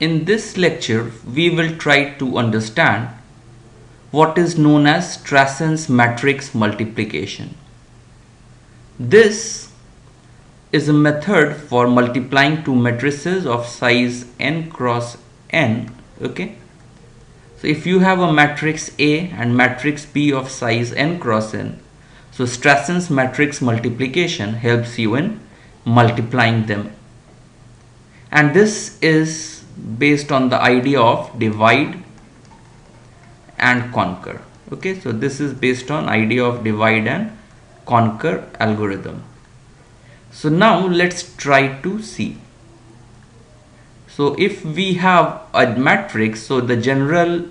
In this lecture, we will try to understand what is known as Strasson's matrix multiplication. This is a method for multiplying two matrices of size n cross n. Okay, so if you have a matrix A and matrix B of size n cross n, so Strasson's matrix multiplication helps you in multiplying them, and this is based on the idea of divide and conquer. Okay, so this is based on idea of divide and conquer algorithm. So now let's try to see. So if we have a matrix, so the general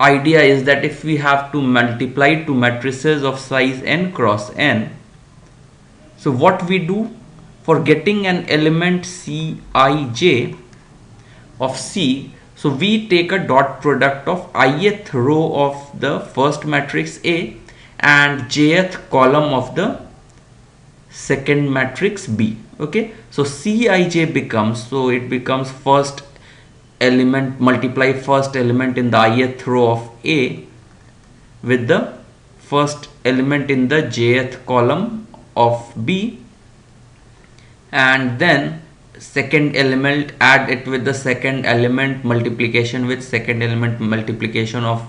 idea is that if we have to multiply two matrices of size n cross n, so what we do for getting an element Cij of C, so we take a dot product of ith row of the first matrix A and jth column of the second matrix B. Okay, so Cij becomes, so it becomes first element, multiply first element in the ith row of A with the first element in the jth column of B, and then second element, add it with the second element multiplication with second element multiplication of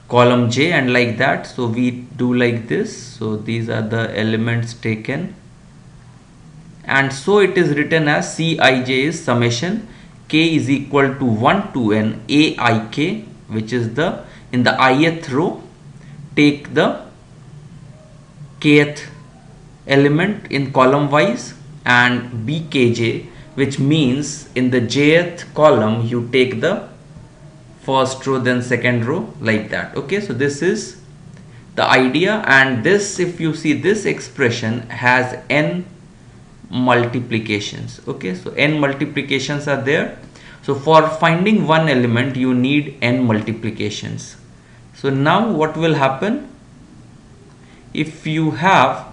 column J, and like that. So we do like this. So these are the elements taken, and so it is written as Cij is summation k is equal to 1 to n aik, which is the in the ith row take the kth element in column wise, and bkj, which means in the jth column you take the first row then second row, like that. Okay, so this is the idea, and this, if you see, this expression has n multiplications. Okay, so n multiplications are there. So for finding one element you need n multiplications. So now what will happen if you have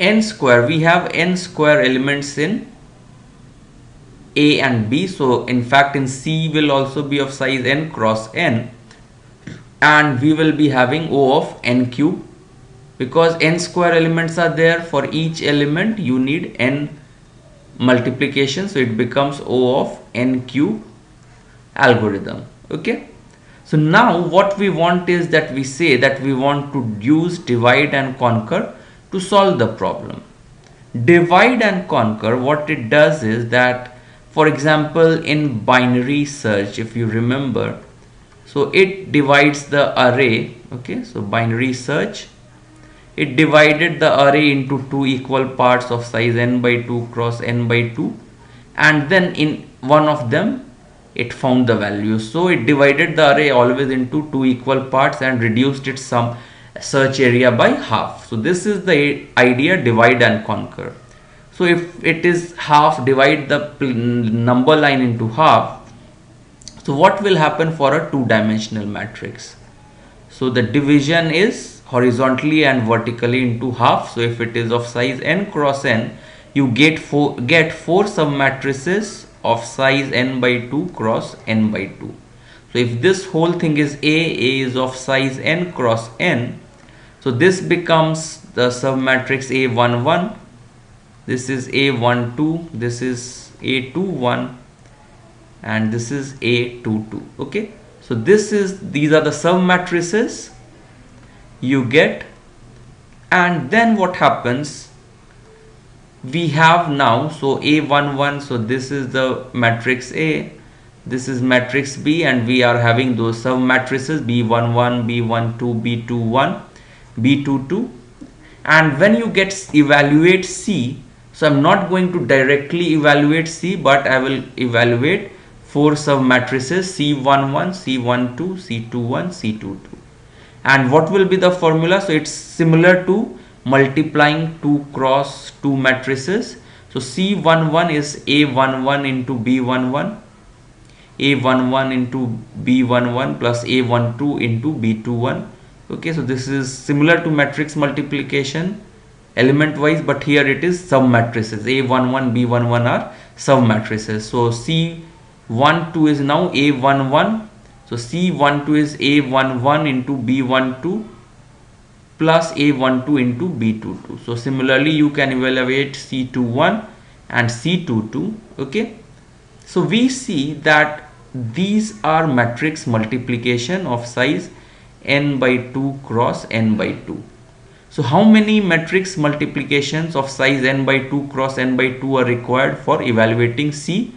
n square, we have n square elements in A and B. So in fact in C will also be of size n cross n, and we will be having O of n cube, because n square elements are there. For each element you need n multiplication, so it becomes O of n cube algorithm. Okay, so now what we want is that we say that we want to use divide and conquer to solve the problem. Divide and conquer, what it does is that, for example, in binary search, if you remember, so it divides the array. Okay, so binary search, it divided the array into two equal parts of size n by 2 cross n by 2, and then in one of them it found the value. So it divided the array always into two equal parts and reduced its sum search area by half. So this is the idea, divide and conquer. So if it is half, divide the number line into half. So what will happen for a two-dimensional matrix? So the division is horizontally and vertically into half. So if it is of size n cross n, you get four submatrices of size n by 2 cross n by 2. So if this whole thing is A is of size n cross n, so this becomes the submatrix A11, this is A12, this is A21, and this is A22. Okay, so these are the submatrices you get, and then what happens, we have now, so A11, so this is the matrix A, this is matrix B, and we are having those submatrices B11, B12, B21, B22, and when you evaluate C, so I'm not going to directly evaluate C, but I will evaluate four submatrices C11, C12, C21, C22. And what will be the formula? So it's similar to multiplying 2 cross 2 matrices. So C11 is A11 into B11, A11 into B11 plus A12 into B21. Okay, so this is similar to matrix multiplication. element wise, but here it is sub matrices. A11, B11 are sub matrices. So C12 is now A11. So C12 is A11 into B12 plus A12 into B22. So similarly you can evaluate C21 and C22. Okay, so we see that these are matrix multiplication of size n by 2 cross n by 2. So how many matrix multiplications of size n by 2 cross n by 2 are required for evaluating C?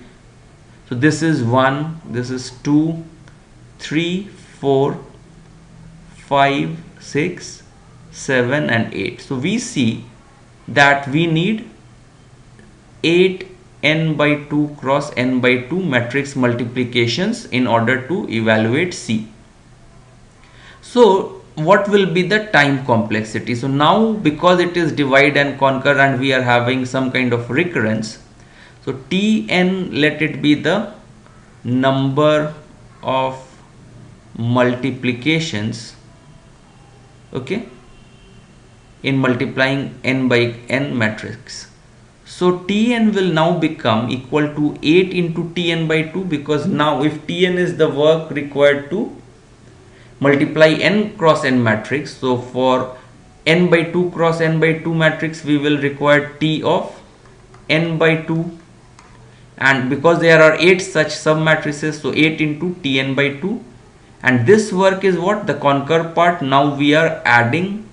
So this is 1, this is 2, 3, 4, 5, 6, 7 and 8. So we see that we need 8 n by 2 cross n by 2 matrix multiplications in order to evaluate C. So what will be the time complexity? So now, because it is divide and conquer and we are having some kind of recurrence, so Tn, let it be the number of multiplications, okay, in multiplying n by n matrix. So Tn will now become equal to 8 into Tn by 2, because now if Tn is the work required to multiply n cross n matrix, so for n by 2 cross n by 2 matrix we will require T of n by 2, and because there are 8 such sub matrices, so 8 into Tn by 2, and this work is what? The conquer part. Now we are adding.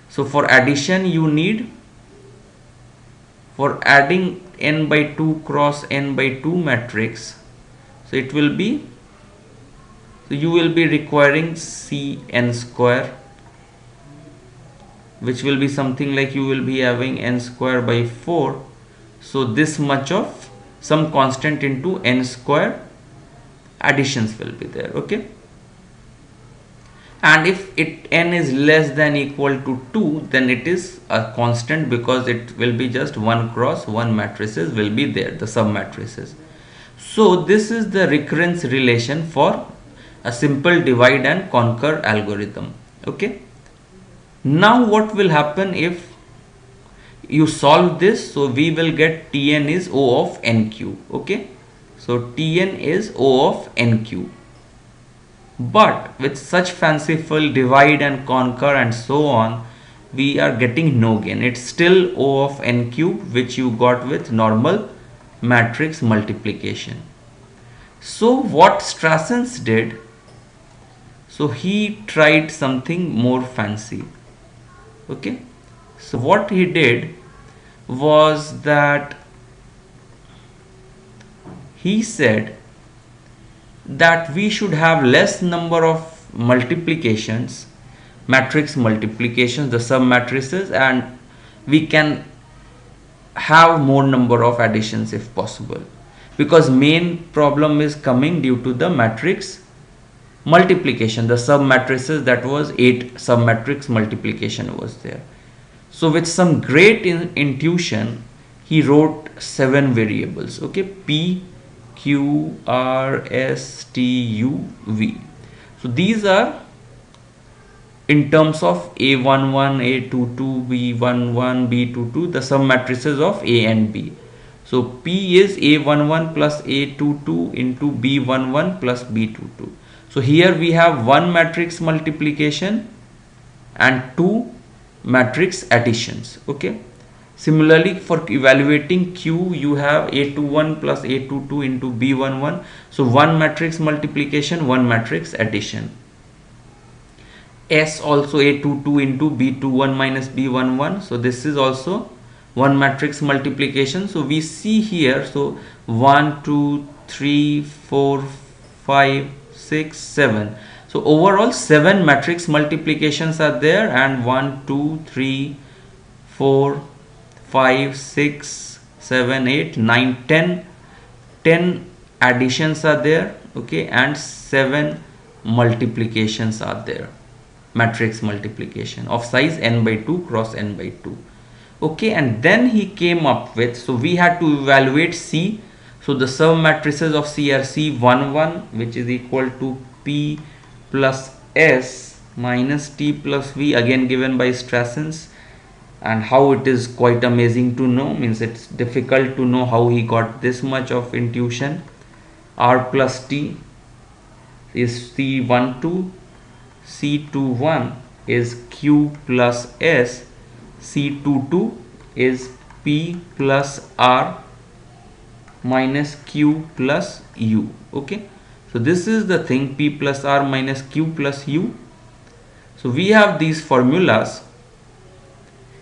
So for addition you need, for adding n by 2 cross n by 2 matrix, so it will be, so you will be requiring Cn square, which will be something like you will be having n square by 4. So this much of some constant into n square additions will be there, okay. And if n is less than equal to 2, then it is a constant, because it will be just 1 cross 1 matrices will be there, the sub matrices. So this is the recurrence relation for a simple divide and conquer algorithm, okay. Now what will happen if you solve this? So we will get Tn is O of n cube, okay. So Tn is O of n cube. But with such fanciful divide and conquer and so on, we are getting no gain. It's still O of n cube, which you got with normal matrix multiplication. So what Strassens did, so he tried something more fancy, okay. So what he did was that he said that we should have less number of multiplications, matrix multiplications, the sub matrices, and we can have more number of additions if possible, because main problem is coming due to the matrix multiplication, the sub matrices, that was 8 sub matrix multiplication was there. So with some great intuition he wrote 7 variables, okay, P, Q, R, S, T, U, V. So these are in terms of A11, A22, B11, B22, the sum matrices of A and B. So P is A11 plus A22 into B11 plus B22. So here we have 1 matrix multiplication and 2 matrix additions, okay. Similarly, for evaluating Q, you have A21 plus A22 into B11. So 1 matrix multiplication, 1 matrix addition. S also A22 into B21 minus B11. So this is also 1 matrix multiplication. So we see here, so 1, 2, 3, 4, 5, 6, 7. So overall 7 matrix multiplications are there, and 1, 2, 3, 4, 5, 6, 7, 8, 9, 10 additions are there, okay, and 7 multiplications are there, matrix multiplication of size n by 2 cross n by 2, okay. And then he came up with, so we had to evaluate C. So the sub matrices of C are C11, which is equal to P plus S minus T plus V, again given by Strassens, and how it is quite amazing to know, means it's difficult to know how he got this much of intuition. R plus T is C12, C21 is Q plus S, C22 is P plus R minus Q plus U. Okay, so this is the thing, P plus R minus Q plus U. So we have these formulas,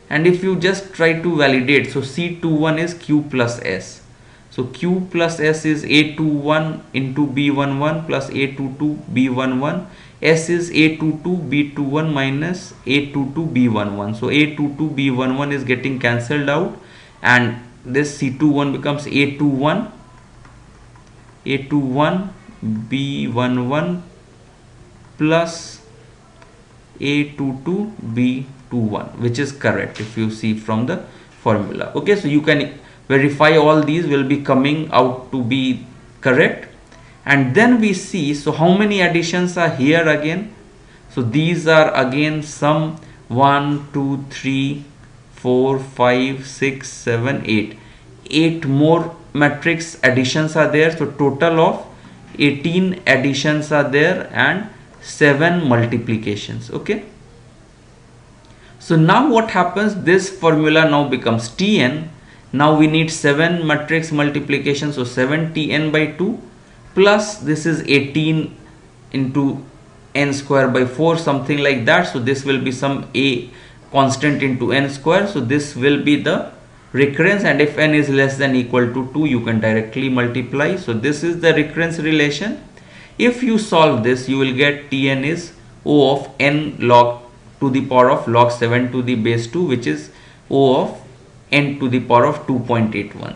and if you just try to validate, so C21 is Q plus S, so Q plus S is A21 into B11 plus A22 B11, S is A22 B21 minus A22 B11, so A22 B11 is getting cancelled out, and this C21 becomes A21 B11 plus A22 B21, which is correct if you see from the formula. Okay, so you can verify all these will be coming out to be correct. And then we see, so how many additions are here again? So these are again some 1 2 3 4 5 6 7 8, 8 more matrix additions are there, so total of 18 additions are there and 7 multiplications. Okay, so now what happens, this formula now becomes Tn. Now we need 7 matrix multiplication, so 7 Tn by 2 plus this is 18 into n square by 4, something like that. So this will be some a constant into n square, so this will be the recurrence, and if n is less than equal to 2 you can directly multiply. So this is the recurrence relation. If you solve this, you will get Tn is O of n log to the power of log 7 to the base 2, which is O of n to the power of 2.81.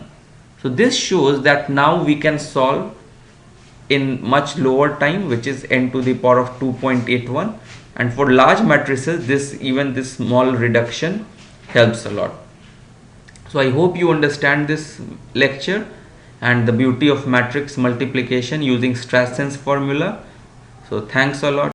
So this shows that now we can solve in much lower time, which is n to the power of 2.81, and for large matrices this small reduction helps a lot. So I hope you understand this lecture and the beauty of matrix multiplication using Strasson's formula. So thanks a lot.